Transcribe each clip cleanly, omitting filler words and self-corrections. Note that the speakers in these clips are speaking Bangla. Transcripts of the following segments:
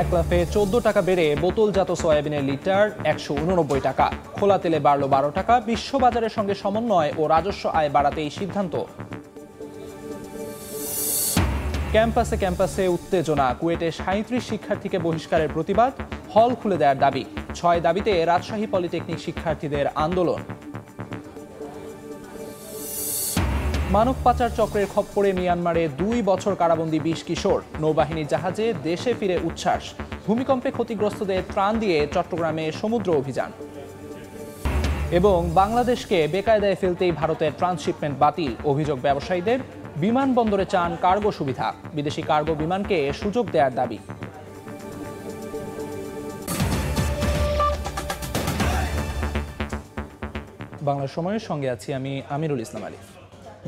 এক লাফে 14 টাকা বেড়ে বোতলজাত সয়াবিনের লিটার 189 টাকা। খোলা তেলে বাড়ল 12 টাকা। বিশ্ববাজারের সঙ্গে সমন্বয় ও রাজস্ব আয় বাড়াতে এই সিদ্ধান্ত। ক্যাম্পাসে ক্যাম্পাসে উত্তেজনা। কুয়েটে 37 শিক্ষার্থীকে বহিষ্কারের প্রতিবাদ, হল খুলে দেওয়ার দাবি। 6 দাবিতে রাজশাহী পলিটেকনিক শিক্ষার্থীদের আন্দোলন। মানব পাচার চক্রের খপ্পরে মিয়ানমারে 2 বছর কারাবন্দী 20 কিশোর। নৌবাহিনীর জাহাজে দেশে ফিরে উচ্ছ্বাস। ভূমিকম্পে ক্ষতিগ্রস্তদের ত্রাণ দিয়ে চট্টগ্রামে সমুদ্র অভিযান। এবং বাংলাদেশকে বেকায়দায় ফেলতেই ভারতের ট্রান্সশিপমেন্ট বাতিল। অভিযোগ ব্যবসায়ীদের। বিমানবন্দরে চান কার্গো সুবিধা। বিদেশি কার্গো বিমানকে সুযোগ দেওয়ার দাবি। বাংলা সময়ের সঙ্গে আছি আমি আমিরুল ইসলাম আলিফ।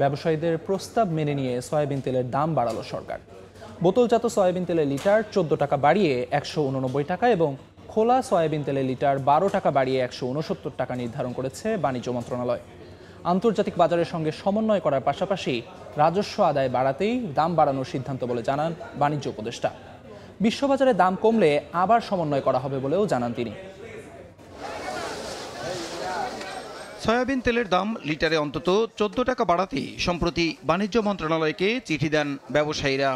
ব্যবসায়ীদের প্রস্তাব মেনে নিয়ে সয়াবিন তেলের দাম বাড়ালো সরকার। বোতলজাত সয়াবিন তেলের লিটার 14 টাকা বাড়িয়ে 189 টাকা এবং খোলা সয়াবিন তেলের লিটার 12 টাকা বাড়িয়ে 169 টাকা নির্ধারণ করেছে বাণিজ্য মন্ত্রণালয়। আন্তর্জাতিক বাজারের সঙ্গে সমন্বয় করার পাশাপাশি রাজস্ব আদায় বাড়াতেই দাম বাড়ানোর সিদ্ধান্ত বলে জানান বাণিজ্য উপদেষ্টা। বিশ্ববাজারে দাম কমলে আবার সমন্বয় করা হবে বলেও জানান তিনি। সয়াবিন তেলের দাম লিটারে অন্তত 14 টাকা বাড়াতে সম্প্রতি বাণিজ্য মন্ত্রণালয়কে চিঠি দেন ব্যবসায়ীরা।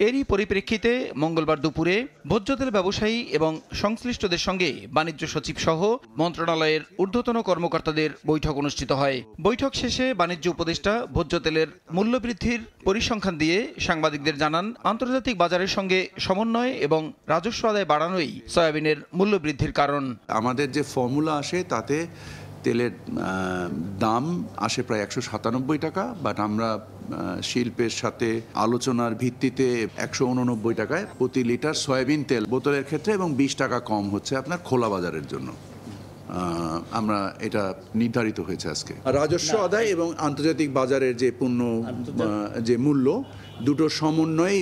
এরই পরিপ্রেক্ষিতে মঙ্গলবার দুপুরে ভোজ্য তেল ব্যবসায়ী এবং সংশ্লিষ্টদের সঙ্গে বাণিজ্য সচিব সহ মন্ত্রণালয়ের ঊর্ধ্বতন কর্মকর্তাদের বৈঠক অনুষ্ঠিত হয়। বৈঠক শেষে বাণিজ্য উপদেষ্টা ভোজ্য তেলের মূল্যবৃদ্ধির পরিসংখ্যান দিয়ে সাংবাদিকদের জানান, আন্তর্জাতিক বাজারের সঙ্গে সমন্বয় এবং রাজস্ব আদায় বাড়ানোই সয়াবিনের মূল্যবৃদ্ধির কারণ। আমাদের যে ফর্মুলা আসে তাতে তেলের দাম আসে প্রায় 197 টাকা, বাট আমরা শিল্পের সাথে আলোচনার ভিত্তিতে 189 টাকায় প্রতি লিটার সয়াবিন তেল বোতলের ক্ষেত্রে এবং 20 টাকা কম হচ্ছে আপনার খোলা বাজারের জন্য। আমরা এটা নির্ধারিত হয়েছে আজকে। রাজস্ব আদায় এবং আন্তর্জাতিক বাজারের যে পণ্য যে মূল্য দুটো সমন্বয়ে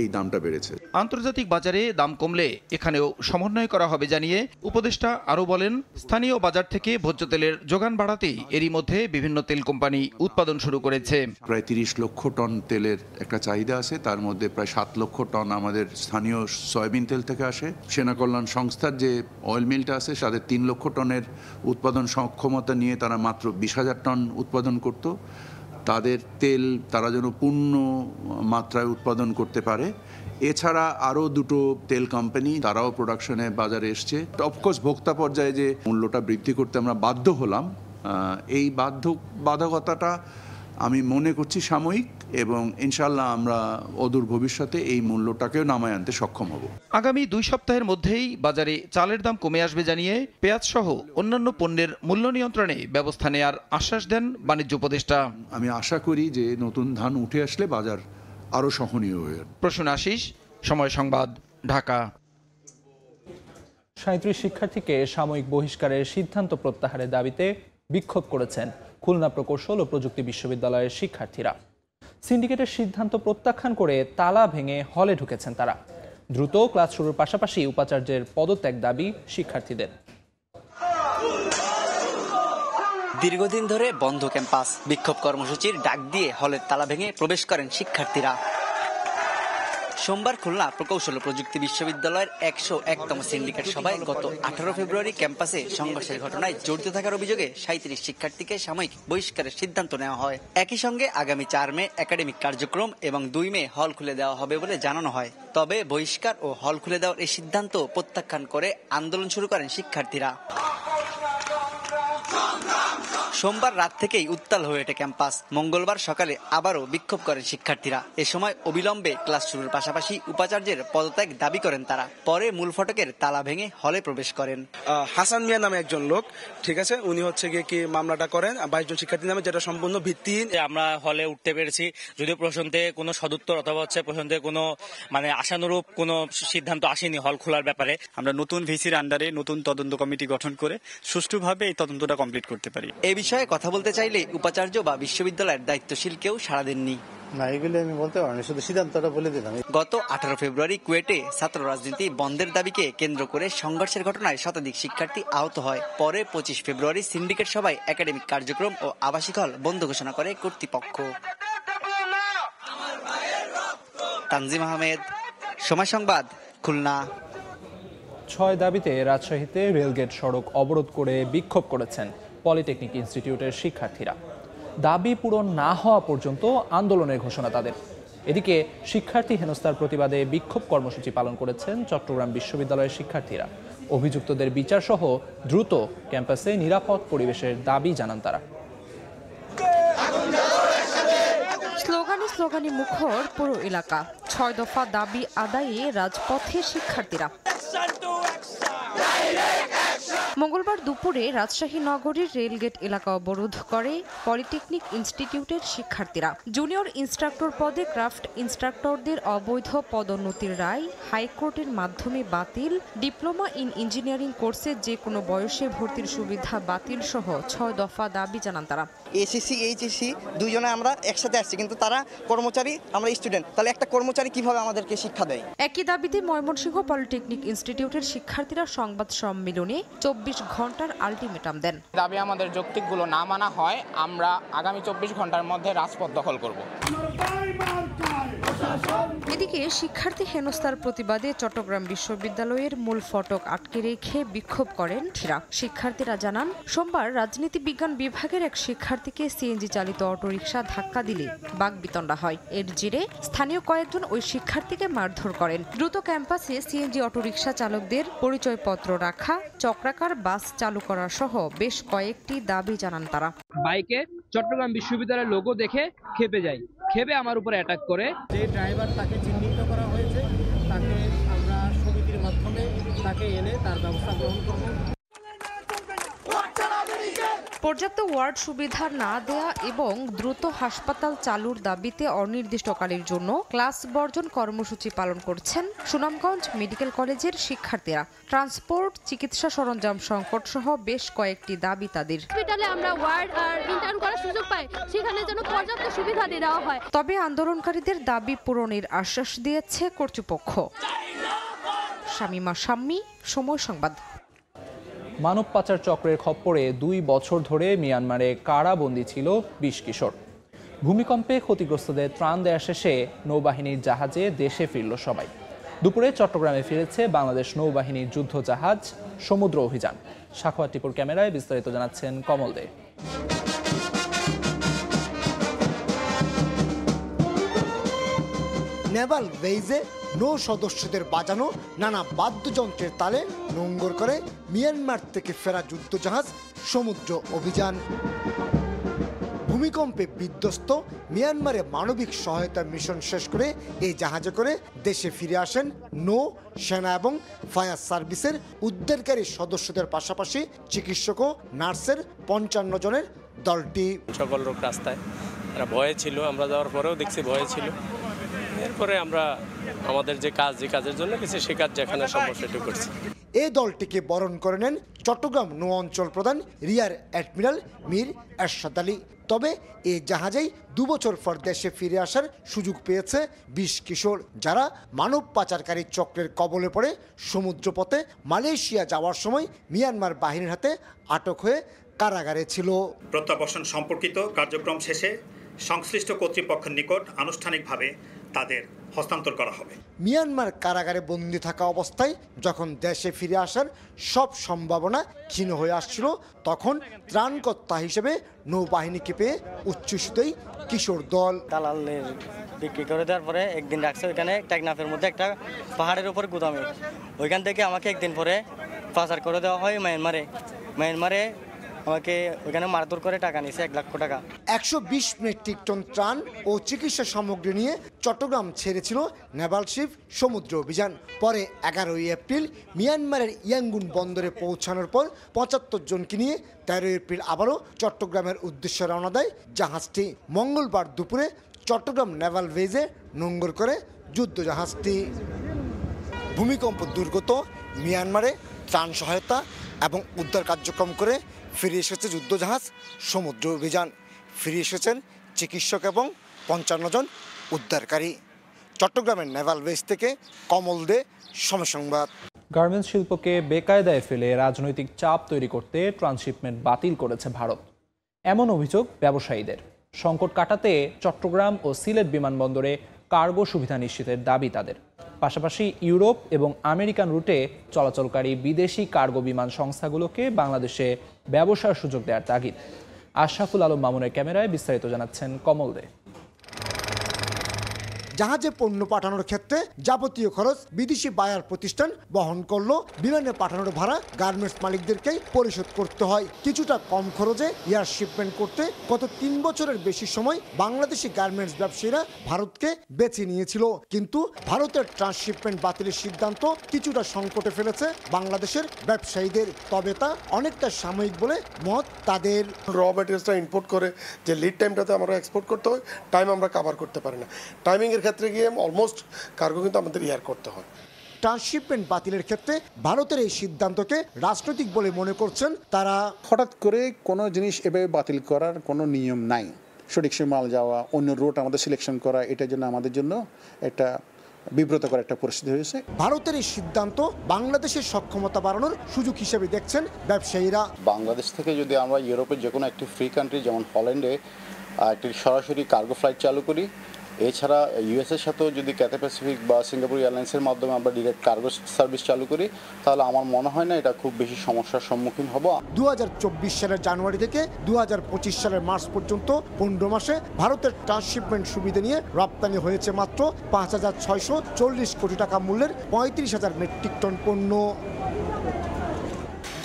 এই দামটা বেড়েছে। আন্তর্জাতিক বাজারে দাম কমলে এখানেও সমন্বয় করা হবে জানিয়ে উপদেষ্টা আরও বলেন, স্থানীয় বাজার থেকে ভোজ্য তেলের যোগান বাড়াতেই এরই মধ্যে বিভিন্ন তেল কোম্পানি উৎপাদন শুরু করেছে। প্রায় 30 লক্ষ টন তেলের একটা চাহিদা আছে, তার মধ্যে প্রায় 7 লক্ষ টন আমাদের স্থানীয় সয়াবিন তেল থেকে আসে। সেনা কল্যাণ সংস্থার যে অয়েল মিলটা আছে তাদের 3 লক্ষ টনের উৎপাদন সক্ষমতা নিয়ে তারা মাত্র 20,000 টন উৎপাদন করত। তাদের তেল তারা যেন পূর্ণ মাত্রায় উৎপাদন করতে পারে। এছাড়া আরও দুটো তেল কোম্পানি তারাও প্রোডাকশনে বাজারে এসছে। অফকোর্স ভোক্তা পর্যায়ে যে মূল্যটা বৃদ্ধি করতে আমরা বাধ্য হলাম, এই বাধ্যবাধকতাটা আমি মনে করছি সাময়িক এবং ইনশাল্লাহ আমরা অদূর ভবিষ্যতে এই মূল্যটাকেও নামায় আনতে সক্ষম হব। আগামী 2 সপ্তাহের মধ্যেই বাজারে চালের দাম কমে আসবে জানিয়ে পেঁয়াজ সহ অন্যান্য পণ্যের মূল্য নিয়ন্ত্রণে ব্যবস্থা নেওয়ার আশ্বাস দেন বাণিজ্য উপদেষ্টা। আমি আশা করি যে নতুন ধান উঠে আসলে বাজার আরও সহনীয় হয়ে যাবে। প্রসূন আশিস, সময় সংবাদ, ঢাকা। 37 শিক্ষার্থীকে সাময়িক বহিষ্কারের সিদ্ধান্ত প্রত্যাহারের দাবিতে বিক্ষোভ করেছেন খুলনা প্রকৌশল ও প্রযুক্তি বিশ্ববিদ্যালয়ের শিক্ষার্থীরা। সিন্ডিকেটের সিদ্ধান্ত প্রত্যাখ্যান করে তালা ভেঙে হলে ঢুকেছেন তারা। দ্রুত ক্লাস শুরুর পাশাপাশি উপাচার্যের পদত্যাগ দাবি শিক্ষার্থীদের। দীর্ঘদিন ধরে বন্ধ ক্যাম্পাস, বিক্ষোভ কর্মসূচির ডাক দিয়ে হলের তালা ভেঙে প্রবেশ করেন শিক্ষার্থীরা। সোমবার খুলনা প্রকৌশল ও প্রযুক্তি বিশ্ববিদ্যালয়ের 101তম সিন্ডিকেট সভায় গত 18 ফেব্রুয়ারি ক্যাম্পাসে সংঘর্ষের ঘটনায় জড়িত থাকার অভিযোগে 37 শিক্ষার্থীকে সাময়িক বহিষ্কারের সিদ্ধান্ত নেওয়া হয়। একই সঙ্গে আগামী 4 মে একাডেমিক কার্যক্রম এবং 2 মে হল খুলে দেওয়া হবে বলে জানানো হয়। তবে বহিষ্কার ও হল খুলে দেওয়ার এই সিদ্ধান্ত প্রত্যাখ্যান করে আন্দোলন শুরু করেন শিক্ষার্থীরা। সোমবার রাত থেকেই উত্তাল হয়ে ওঠে ক্যাম্পাস। মঙ্গলবার সকালে আবারও বিক্ষোভ করেন শিক্ষার্থীরা। এ সময় অবিলম্বে ক্লাস শুরুর পাশাপাশি উপাচার্যের পদত্যাগ দাবি করেন তারা। পরে মূল ফটকের তালা ভেঙে হলে প্রবেশ করেন। হাসান মিয়া নামে একজন লোক, ঠিক আছে, উনি হচ্ছে গিয়ে কি মামলাটা করেন 22 জন শিক্ষার্থী নামে, যেটা সম্পূর্ণ ভিত্তিহীন। আমরা হলে উঠতে পেরেছি যদিও প্রশ্ন থেকে কোনো সদুত্তর অথবা হচ্ছে প্রশ্ন থেকে কোনো আশানুরূপ কোনো সিদ্ধান্ত আসেনি হল খোলার ব্যাপারে। আমরা নতুন ভিসির আন্ডারে নতুন তদন্ত কমিটি গঠন করে সুষ্ঠুভাবে এই তদন্তটা কমপ্লিট করতে পারি। এই বিষয়ে কথা বলতে চাইলে উপাচার্য বা বিশ্ববিদ্যালয়ের দায়িত্বশীল কেউ সাড়া দেননি। না, এগুলো আমি বলতে পারিনি, শুধু সিদ্ধান্তটা বলে দিলাম। গত 18 ফেব্রুয়ারি কুয়েটে ছাত্র রাজনীতি বন্ধের দাবিকে কেন্দ্র করে সংঘর্ষের ঘটনায় শতাধিক শিক্ষার্থী আহত হয়। পরে 25 ফেব্রুয়ারি সিন্ডিকেট সভায় একাডেমিক কার্যক্রম ও আবাসিক হল বন্ধ ঘোষণা করে কর্তৃপক্ষ। তানজিম আহমেদ, সময় সংবাদ, খুলনা। 6 দাবিতে রাজশাহীতে রেলগেট সড়ক অবরোধ করে বিক্ষোভ করেছেন পলিটেকনিক ইনস্টিটিউটের শিক্ষার্থীরা। দাবি পূরণ না হওয়া পর্যন্ত আন্দোলনের ঘোষণা তাদের। এদিকে শিক্ষার্থী হেনস্থার প্রতিবাদে বিক্ষোভ কর্মসূচি পালন করেছেন চট্টগ্রাম বিশ্ববিদ্যালয়ের শিক্ষার্থীরা। অভিযুক্তদের বিচারসহ দ্রুত ক্যাম্পাসে নিরাপদ পরিবেশের দাবি জানান তারা। স্লোগানে মুখর পুরো এলাকা। 6 দফা দাবি আদায়ে রাজপথে শিক্ষার্থীরা। মঙ্গলবার দুপুরে রাজশাহী নগরীর রেলগেট এলাকা অবরোধ করে পলিটেকনিক ইনস্টিটিউটের শিক্ষার্থীরা। জুনিয়র ইনস্ট্রাক্টর পদে ক্রাফট ইনস্ট্রাক্টরদের অবৈধ পদোন্নতির রায় হাইকোর্টের মাধ্যমে বাতিল, ডিপ্লোমা ইন ইঞ্জিনিয়ারিং কোর্সে যে কোনো বয়সে ভর্তির সুবিধা বাতিল সহ 6 দফা দাবি জানান তারা। এসএসসি এইচএসসি দুইজনে আমরা একসাথে আসছি, কিন্তু তারা কর্মচারী, আমরা স্টুডেন্ট। তাহলে একটা কর্মচারী কিভাবে আমাদেরকে শিক্ষা দেয়? একই দাবিতে ময়মনসিংহ পলিটেকনিক ইনস্টিটিউটের শিক্ষার্থীরা সংবাদ সম্মেলনে 24 ঘন্টার আলটিমেটাম দেন। দাবি আমাদের যৌক্তিকগুলো না মানা হয়, আমরা আগামী 24 ঘন্টার মধ্যে রাজপথ দখল করব। এদিকে শিক্ষার্থী হেনস্থার প্রতিবাদে চট্টগ্রাম বিশ্ববিদ্যালয়ের মূল ফটক আটকে রেখে বিক্ষোভ করেন শিক্ষার্থীরা জানান, সোমবার রাজনীতি বিজ্ঞান বিভাগের এক শিক্ষার্থীকে সিএনজি চালিত অটোরিকশা ধাক্কা দিলে বাকবিতণ্ডা হয়। এর জেরে স্থানীয় কয়েকজন ওই শিক্ষার্থীকে মারধর করেন। দ্রুত ক্যাম্পাসে সিএনজি অটোরিকশা চালকদের পরিচয়পত্র রাখা, চক্রাকার বাস চালু করা সহ বেশ কয়েকটি দাবি জানান তারা। বাইকে চট্টগ্রাম বিশ্ববিদ্যালয়ের লোগো দেখে খেপে যায়, খেপে আমার উপরে অ্যাটাক করে। যে ড্রাইভার তাকে চিহ্নিত করা হয়েছে, তাকে আমরা সমিতির মাধ্যমে তাকে এনে তার ব্যবস্থা গ্রহণ করব। পর্যাপ্ত ওয়ার্ড সুবিধা না দেয়া এবং দ্রুত হাসপাতাল চালুর দাবিতে অনির্দিষ্টকালের জন্য ক্লাস বর্জন কর্মসূচি পালন করছেন সুনামগঞ্জ মেডিকেল কলেজের শিক্ষার্থীরা। ট্রান্সপোর্ট, চিকিৎসা সরঞ্জাম সংকট সহ বেশ কয়েকটি দাবি তাদের। হসপিটালে আমরা ওয়ার্ড আর ইন্টার্ন করার সুযোগ পাই, সেখানে যেন পর্যাপ্ত সুবিধা দেওয়া হয়। তবে আন্দোলনকারীদের দাবি পূরণের আশ্বাস দিয়েছে কর্তৃপক্ষ। শামিমা শাম্মী, সময় সংবাদ। মানব পাচার চক্রের খপ্পরে 2 বছর ধরে মিয়ানমারে কারাবন্দী ছিল 20 কিশোর। ভূমিকম্পে ক্ষতিগ্রস্তদের ত্রাণ দেয়া শেষে নৌবাহিনীর জাহাজে দেশে ফিরল সবাই। দুপুরে চট্টগ্রামে ফিরেছে বাংলাদেশ নৌবাহিনীর যুদ্ধ জাহাজ সমুদ্র অভিযান। সাখোয়ার টিপুর ক্যামেরায় বিস্তারিত জানাচ্ছেন কমল দে। নেভাল বেইজে নৌ সদস্যদের বাজানো নানা বাদ্যযন্ত্রের তালে নোঙ্গর করে মিয়ানমার থেকে ফেরা যুদ্ধজাহাজ সমুদ্র অভিযান। ভূমিকম্পে বিধ্বস্ত মিয়ানমারে মানবিক সহায়তা মিশন শেষ করে এই জাহাজে করে দেশে ফিরে আসেন নৌ, সেনা এবং ফায়ার সার্ভিসের উদ্ধারকারী সদস্যদের পাশাপাশি চিকিৎসক ও নার্সের 55 জনের দলটি। সকল লোক রাস্তায় এরা ভয়ে ছিল, আমরা যাওয়ার পরেও দেখছি ভয়ে ছিল। এরপরে আমরা আমাদের যে কাজের জন্য কিছু সে কাজ যেখানে সম্ভব সেটা করছি। এই দলটিকে বরণ করে নেন চট্টগ্রাম নৌ অঞ্চল প্রধান রিয়ার অ্যাডমিরাল মীর এরশাদ আলী। তবে এই জাহাজেই 2 বছর পর দেশে ফিরে আসার সুযোগ পেয়েছে 20 কিশোর, যারা মানব পাচারকারী চক্রের কবলে পড়ে সমুদ্রপথে মালয়েশিয়া যাওয়ার সময় মিয়ানমার বাহিনীর হাতে আটক হয়ে কারাগারে ছিল। প্রত্যাবাসন সম্পর্কিত কার্যক্রম শেষে সংশ্লিষ্ট কর্তৃপক্ষের নিকট আনুষ্ঠানিকভাবে তাদের হস্তান্তর করা হবে। মিয়ানমার কারাগারে বন্দী থাকা অবস্থায় যখন দেশে ফিরে আসার সব সম্ভাবনা ক্ষীণ হয়ে আসছিল, তখন ত্রাণকর্তা হিসেবে নৌবাহিনীকে পেয়ে উচ্ছ্বসিতই কিশোর দল। দালালের বিক্রি করে দেওয়ার পরে একদিন রাখছে ওইখানে টেকনাফের মধ্যে একটা পাহাড়ের উপর গুদামে। ওইখান থেকে আমাকে একদিন পরে পাচার করে দেওয়া হয় মায়ানমারে আমাকে ওইখানে মারধর করে টাকা নিয়েছে 1 লাখ টাকা। 120 মেট্রিক টন ত্রাণ ও চিকিৎসা সামগ্রী নিয়ে চট্টগ্রাম ছেড়েছিল নেভাল শিপ সমুদ্র অভিযান। পরে 11 এপ্রিল মিয়ানমারের ইয়াঙ্গুন বন্দরে পৌঁছানোর পর 75 জনকে নিয়ে 13 এপ্রিল আবারও চট্টগ্রামের উদ্দেশ্যে রওনা দেয় জাহাজটি। মঙ্গলবার দুপুরে চট্টগ্রাম নেভাল বেজে নোঙ্গর করে যুদ্ধ জাহাজটি। ভূমিকম্প দুর্গত মিয়ানমারে ত্রাণ সহায়তা এবং উদ্ধার কার্যক্রম করে ফিরে এসেছে যুদ্ধজাহাজ সমুদ্র অভিযান। ফিরে এসেছেন চিকিৎসক এবং 55 জন উদ্ধারকারী। চট্টগ্রামের নেভাল বেস থেকে কমল দে, সময় সংবাদ। গার্মেন্টস শিল্পকে বেকায়দায় ফেলে রাজনৈতিক চাপ তৈরি করতে ট্রান্সশিপমেন্ট বাতিল করেছে ভারত, এমন অভিযোগ ব্যবসায়ীদের। সংকট কাটাতে চট্টগ্রাম ও সিলেট বিমানবন্দরে কার্গো সুবিধা নিশ্চিতের দাবি তাদের। পাশাপাশি ইউরোপ এবং আমেরিকান রুটে চলাচলকারী বিদেশি কার্গো বিমান সংস্থাগুলোকে বাংলাদেশে ব্যবসার সুযোগ দেওয়ার তাগিদ। আশরাফুল আলম মামুনের ক্যামেরায় বিস্তারিত জানাচ্ছেন কমল দে। জাহাজে পণ্য পাঠানোর ক্ষেত্রে যাবতীয় খরচ বিদেশি বায়ার প্রতিষ্ঠান বহন করলো, বিমানে পাঠানোর ভাড়া গার্মেন্টস মালিকদেরকেই পরিশোধ করতে হয়। কিছুটা কম খরচে এয়ার শিপমেন্ট করতে গত 3 বছরের বেশি সময় বাংলাদেশি গার্মেন্টস ব্যবসায়ীরা ভারতকে বেছে নিয়েছিল, কিন্তু ভারতের ট্রান্সশিপমেন্ট বাতিলের সিদ্ধান্ত কিছুটা সংকটে ফেলেছে বাংলাদেশের ব্যবসায়ীদের। তবে তা অনেকটা সাময়িক বলে মত তাদের। র ম্যাটেরিয়ালসটা ইম্পোর্ট করে যে লিড টাইমটাতে আমরা এক্সপোর্ট করতে হয়, টাইম আমরা কভার করতে পারি না। টাইমিংয়ের ক্ষেত্রে গিয়ে অলমোস্ট কার্গো কিন্তু আমাদের ইয়ার করতে হয়। ট্রান্সশিপমেন্ট বাতিলের ক্ষেত্রে ভারতের এই সিদ্ধান্তকে রাজনৈতিক বলে মনে করছেন তারা। হঠাৎ করে কোনো জিনিস এভাবে বাতিল করার কোনো নিয়ম নাই। সঠিক সময় মাল যাওয়া, অন্য রুট আমাদের সিলেকশন করা, এটার জন্য আমাদের জন্য একটা বিব্রতকর একটা পরিস্থিতি হয়েছে। ভারতের এই সিদ্ধান্ত বাংলাদেশের সক্ষমতা বাড়ানোর সুযোগ হিসেবে দেখছেন ব্যবসায়ীরা। বাংলাদেশ থেকে যদি আমরা ইউরোপের যে কোনো একটি ফ্রি কান্ট্রি যেমন হল্যান্ডে একটি সরাসরি কার্গো ফ্লাইট চালু করি, এছাড়া ইউএসের সাথেও যদি ক্যাথে প্যাসিফিক বা সিঙ্গাপুর এয়ারলাইন্সের মাধ্যমে আমরা ডিরেক্ট কার্গো সার্ভিস চালু করি, তাহলে আমার মনে হয় না এটা খুব বেশি সমস্যার সম্মুখীন হব। 2024 সালের জানুয়ারি থেকে 2025 সালের মার্চ পর্যন্ত 15 মাসে ভারতের ট্রান্সশিপমেন্ট সুবিধা নিয়ে রপ্তানি হয়েছে মাত্র 5,640 কোটি টাকা মূল্যের 35,000 মেট্রিক টন পণ্য।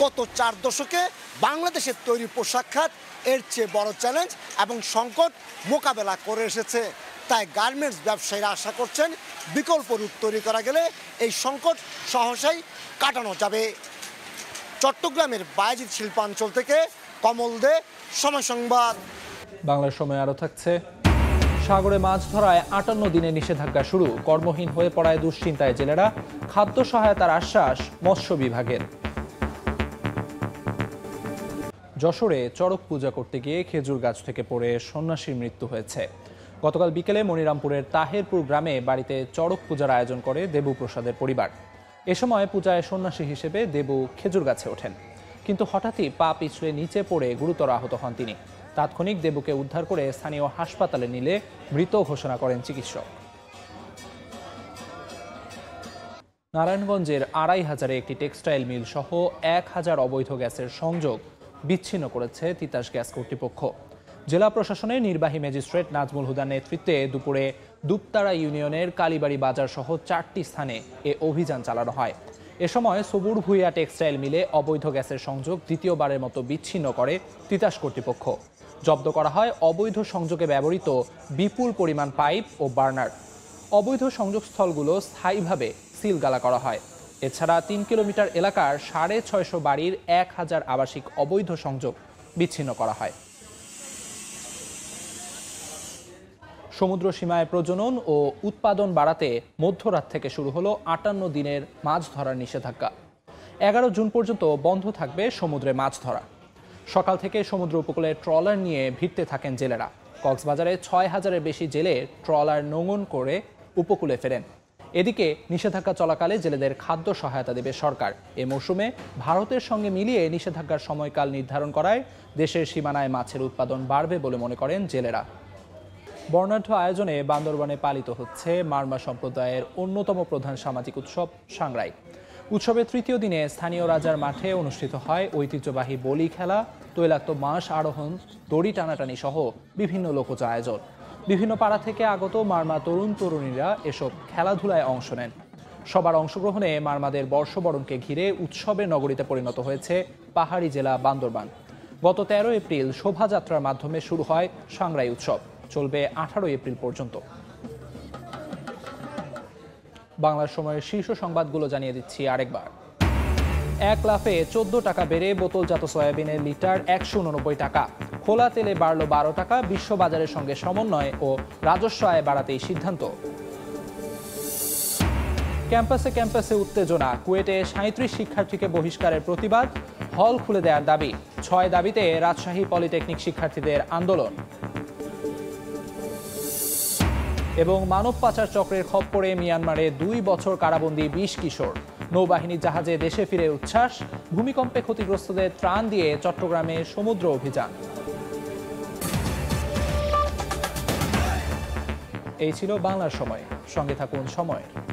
গত 4 দশকে বাংলাদেশের তৈরি পোশাক খাত এর চেয়ে বড় চ্যালেঞ্জ এবং সংকট মোকাবেলা করে এসেছে। তাই গার্মেন্টস ব্যবসায়ীরা আশা করছেন বিকল্প রূপ তৈরি করা গেলে এই সংকট সহসাই কাটানো যাবে। চট্টগ্রামের বায়েজিদ শিল্পাঞ্চল থেকে কমল দে, সময় সংবাদ। বাংলার সময় আরও থাকছে। সাগরে মাছ ধরায় 58 দিনের নিষেধাজ্ঞা শুরু, কর্মহীন হয়ে পড়ায় দুশ্চিন্তায় জেলেরা, খাদ্য সহায়তার আশ্বাস মৎস্য বিভাগের। যশোরে চড়ক পূজা করতে গিয়ে খেজুর গাছ থেকে পড়ে সন্ন্যাসীর মৃত্যু হয়েছে। গতকাল বিকেলে মনিরামপুরের তাহেরপুর গ্রামে বাড়িতে চড়ক পূজার আয়োজন করে দেবু প্রসাদের পরিবার। এ সময় পূজায় সন্ন্যাসী হিসেবে দেবু খেজুর গাছে ওঠেন, কিন্তু হঠাৎই পা পিছলে নিচে পড়ে গুরুতর আহত হন তিনি। তাৎক্ষণিক দেবুকে উদ্ধার করে স্থানীয় হাসপাতালে নিলে মৃত ঘোষণা করেন চিকিৎসক। নারায়ণগঞ্জের 2,500 একটি টেক্সটাইল মিল সহ 1,000 অবৈধ গ্যাসের সংযোগ বিচ্ছিন্ন করেছে তিতাস গ্যাস কর্তৃপক্ষ। জেলা প্রশাসনের নির্বাহী ম্যাজিস্ট্রেট নাজমুল হুদার নেতৃত্বে দুপুরে দুপতারা ইউনিয়নের কালীবাড়ি বাজার সহ 4টি স্থানে এ অভিযান চালানো হয়। এ সময় সবুর ভুইয়া টেক্সটাইল মিলে অবৈধ গ্যাসের সংযোগ দ্বিতীয়বারের মতো বিচ্ছিন্ন করে তিতাস কর্তৃপক্ষ। জব্দ করা হয় অবৈধ সংযোগে ব্যবহৃত বিপুল পরিমাণ পাইপ ও বার্নার। অবৈধ সংযোগস্থলগুলো স্থায়ীভাবে সিলগালা করা হয়। এছাড়া 3 কিলোমিটার এলাকার 650 বাড়ির 1,000 আবাসিক অবৈধ সংযোগ বিচ্ছিন্ন করা হয়। সমুদ্র সীমায় প্রজনন ও উৎপাদন বাড়াতে মধ্যরাত থেকে শুরু হলো 58 দিনের মাছ ধরার নিষেধাজ্ঞা। 11 জুন পর্যন্ত বন্ধ থাকবে সমুদ্রে মাছ ধরা। সকাল থেকে সমুদ্র উপকূলে ট্রলার নিয়ে ভিড়তে থাকেন জেলেরা। কক্সবাজারে 6,000-এর বেশি জেলে ট্রলার নোঙর করে উপকূলে ফেরেন। এদিকে নিষেধাজ্ঞা চলাকালে জেলেদের খাদ্য সহায়তা দেবে সরকার। এ মৌসুমে ভারতের সঙ্গে মিলিয়ে নিষেধাজ্ঞার সময়কাল নির্ধারণ করায় দেশের সীমানায় মাছের উৎপাদন বাড়বে বলে মনে করেন জেলেরা। বর্ণাঢ্য আয়োজনে বান্দরবানে পালিত হচ্ছে মারমা সম্প্রদায়ের অন্যতম প্রধান সামাজিক উৎসব সাংরাই। উৎসবের তৃতীয় দিনে স্থানীয় রাজার মাঠে অনুষ্ঠিত হয় ঐতিহ্যবাহী বলি খেলা, তৈলাক্ত মাস আরোহণ, দড়ি টানাটানি সহ বিভিন্ন লোকজ আয়োজন। বিভিন্ন পাড়া থেকে আগত মারমা তরুণ তরুণীরা এসব খেলাধুলায় অংশ নেন। সবার অংশগ্রহণে মারমাদের বর্ষবরণকে ঘিরে উৎসবের নগরীতে পরিণত হয়েছে পাহাড়ি জেলা বান্দরবান। গত 13 এপ্রিল শোভাযাত্রার মাধ্যমে শুরু হয় সাংরাই উৎসব, চলবে 18 এপ্রিল পর্যন্ত। বাংলার সময়ের শীর্ষ সংবাদগুলো জানিয়ে দিচ্ছি আরেকবার। 1 লাফে 14 টাকা বেড়ে বোতলজাত সয়াবিনের লিটার 189 টাকা। খোলা তেলে বাড়ল 12 টাকা। বিশ্ববাজারের সঙ্গে সমন্বয় ও রাজস্ব আয় বাড়াতেই সিদ্ধান্ত। ক্যাম্পাসে উত্তেজনা। কুয়েটে 37 শিক্ষার্থীকে বহিষ্কারের প্রতিবাদ, হল খুলে দেওয়ার দাবি। 6 দাবিতে রাজশাহী পলিটেকনিক শিক্ষার্থীদের আন্দোলন। এবং মানব পাচার চক্রের খপ্পরে মিয়ানমারে 2 বছর কারাবন্দী 20 কিশোর। নৌবাহিনীর জাহাজে দেশে ফিরে উচ্ছ্বাস। ভূমিকম্পে ক্ষতিগ্রস্তদের ত্রাণ দিয়ে চট্টগ্রামে সমুদ্র অভিযান। এই ছিল বাংলার সময়। সঙ্গে থাকুন সময়ের।